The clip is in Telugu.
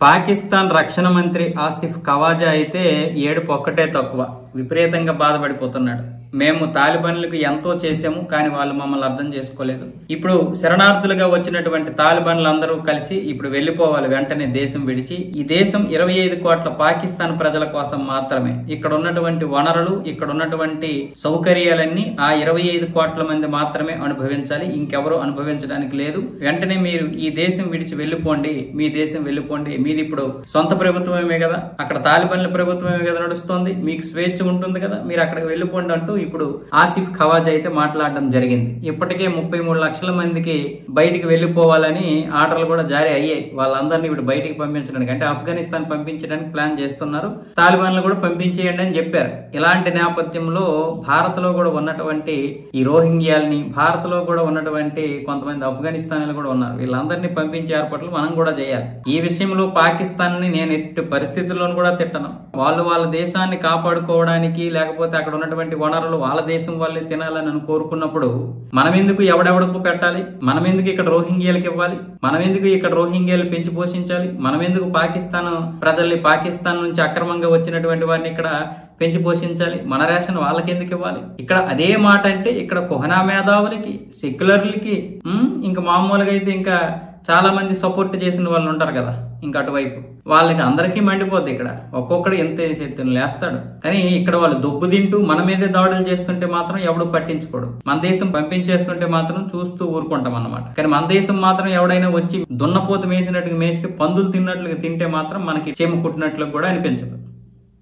పాకిస్తాన్ రక్షణ మంత్రి ఆసిఫ్ ఖవాజా అయితే ఏడుపు ఒక్కటే తక్కువ. విపరీతంగా బాధపడిపోతున్నాడు. మేము తాలిబాన్లకు ఎంతో చేశాము, కానీ వాళ్ళు మమ్మల్ని అర్థం చేసుకోలేదు. ఇప్పుడు శరణార్థులుగా వచ్చినటువంటి తాలిబాన్లందరూ కలిసి ఇప్పుడు వెళ్లిపోవాలి వెంటనే దేశం విడిచి. ఈ దేశం 25 కోట్ల పాకిస్తాన్ ప్రజల కోసం మాత్రమే. ఇక్కడ ఉన్నటువంటి వనరులు, ఇక్కడ ఉన్నటువంటి సౌకర్యాలన్నీ ఆ 25 కోట్ల మంది మాత్రమే అనుభవించాలి, ఇంకెవరూ అనుభవించడానికి లేదు. వెంటనే మీరు ఈ దేశం విడిచి వెళ్లిపోండి, మీ దేశం వెళ్లిపోండి. మీది ఇప్పుడు సొంత ప్రభుత్వమే కదా, అక్కడ తాలిబాన్ల ప్రభుత్వమే కదా నడుస్తోంది, మీకు స్వేచ్ఛ ఉంటుంది కదా, మీరు అక్కడికి వెళ్లిపోండి అంటూ ఇప్పుడు ఆసిఫ్ ఖవాజా అయితే మాట్లాడడం జరిగింది. ఇప్పటికే 33 లక్షల మందికి బయటికి వెళ్లిపోవాలని ఆర్డర్లు కూడా జారీ అయ్యాయి. వాళ్ళందరినీ ఇప్పుడు బయటికి పంపించడానికి, అంటే ఆఫ్ఘనిస్తాన్ పంపించడానికి ప్లాన్ చేస్తున్నారు. తాలిబాన్లు కూడా పంపించేయండి అని చెప్పారు. ఇలాంటి నేపథ్యంలో భారత్ లో కూడా ఉన్నటువంటి ఈ రోహింగ్యాల్ని, భారత్ లో కూడా ఉన్నటువంటి కొంతమంది ఆఫ్ఘనిస్తాన్లు కూడా ఉన్నారు, వీళ్ళందరినీ పంపించే ఏర్పాట్లు మనం కూడా చేయాలి. ఈ విషయంలో పాకిస్తాన్ ని నేను ఎట్టి పరిస్థితుల్లోనూ కూడా తిట్టను. వాళ్ళు వాళ్ళ దేశాన్ని కాపాడుకోవడానికి, లేకపోతే అక్కడ ఉన్నటువంటి వనరులు వాళ్ళ దేశం వాళ్ళే తినాలని కోరుకున్నప్పుడు మనం ఎందుకు ఎవడెవడకు పెట్టాలి? మనం ఎందుకు ఇక్కడ రోహింగ్యాలకు ఇవ్వాలి? మనం ఎందుకు ఇక్కడ రోహింగ్యాలు పెంచి పోషించాలి? మనం ఎందుకు పాకిస్తాన్ ప్రజల్ని, పాకిస్తాన్ నుంచి అక్రమంగా వచ్చినటువంటి వారిని ఇక్కడ పెంచి పోషించాలి? మన రేషన్ వాళ్ళకి ఎందుకు ఇవ్వాలి? ఇక్కడ అదే మాట అంటే ఇక్కడ కుహనా మేధావులకి, సెక్యులర్లకి, ఇంకా మామూలుగా అయితే ఇంకా చాలా మంది సపోర్ట్ చేసిన వాళ్ళు ఉంటారు కదా, ఇంకా అటువైపు వాళ్ళకి అందరికీ మండిపోద్ది. ఇక్కడ ఒక్కొక్కడు ఎంత శక్తిని లేస్తాడు. కానీ ఇక్కడ వాళ్ళు దొబ్బు తింటూ మన మీదే దాడులు చేస్తుంటే మాత్రం ఎవడు పట్టించుకోడు. మన దేశం పంపించేస్తుంటే మాత్రం చూస్తూ ఊరుకుంటాం అన్నమాట. కానీ మన దేశం మాత్రం ఎవడైనా వచ్చి దున్నపోతు మేసినట్టుగా మేస్తే పందులు తిన్నట్లుగా తింటే మాత్రం మనకి చీమ కుట్టినట్లు కూడా అనిపించదు.